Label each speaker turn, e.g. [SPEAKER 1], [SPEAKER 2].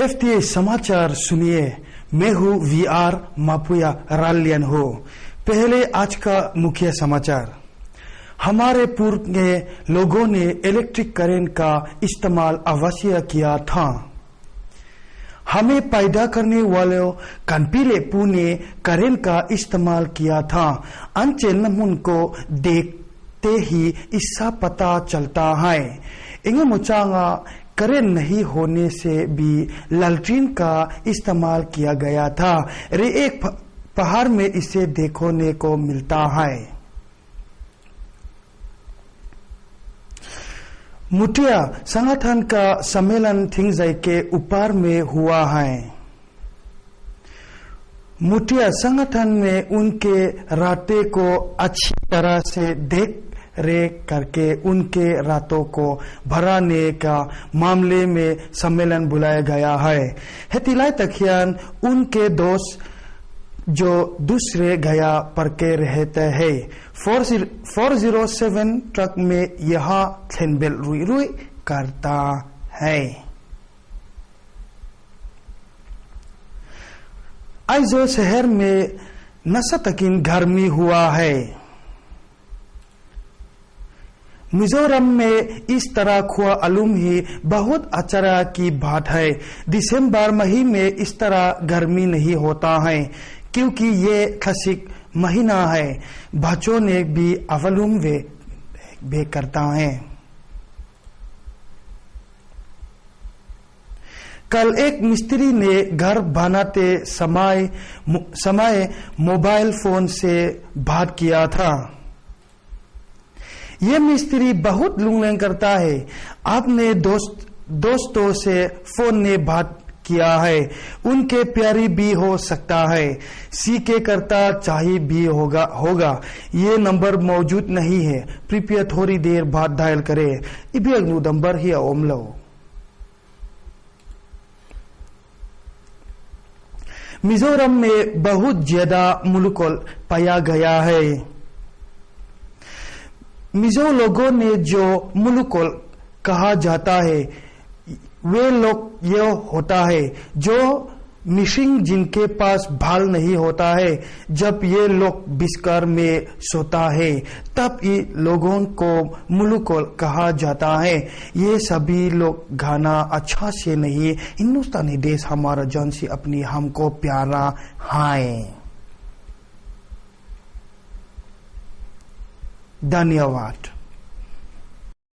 [SPEAKER 1] FTA समाचार सुनिए। मैं हूँ वीआर मापुया रालियन हो। पहले आज का मुख्य समाचार। हमारे पूर्व के लोगों ने इलेक्ट्रिक करंट का इस्तेमाल अवश्य किया था। हमें पैदा करने वालों कनपीले पुने करंट का इस्तेमाल किया था। अंचेन को देखते ही इसका पता चलता है। इंगे मुचांगा करंट नहीं होने से भी लालटेन का इस्तेमाल किया गया था। रे एक पहाड़ में इसे देखने को मिलता है। मुटिया संगठन का सम्मेलन थिंगजाई के ऊपर में हुआ है। मुटिया संगठन में उनके रास्ते को अच्छी तरह से देख रेख करके उनके रातों को भराने का मामले में सम्मेलन बुलाया गया है। हेतिलाई तखियान उनके दोस्त जो दूसरे गया पर के रहते हैं 407 ट्रक में यह थेनबेल रुई रुई करता है। आइजो शहर में नशा तकिन गर्मी हुआ है। मिजोरम में इस तरह खुआ अलूम ही बहुत आश्चर्य की बात है। दिसंबर महीने में इस तरह गर्मी नहीं होता है क्योंकि ये क्लासिक महीना है। बच्चों ने भी अवलूम वे करता है। कल एक मिस्त्री ने घर बनाते समय मोबाइल फोन से बात किया था। ये मिस्त्री बहुत लुंगलें करता है। आपने दोस्तों से फोन ने बात किया है। उनके प्यारी भी हो सकता है। सीखे करता चाहिए भी होगा। ये नंबर मौजूद नहीं है। कृपया थोड़ी देर बाद डायल करें। इभी अगलू नंबर ही ओमलो। मिजोरम में बहुत ज्यादा मुलुकोल पाया गया है। मिजो लोगों ने जो मुलुकोल कहा जाता है वे लोग ये होता है जो मिशिंग जिनके पास भाल नहीं होता है। जब ये लोग बिस्तर में सोता है तब ये लोगों को मुलुकोल कहा जाता है। ये सभी लोग गाना अच्छा से नहीं। हिंदुस्तानी देश हमारा जान से अपनी हमको प्यारा है। धन्यवाद।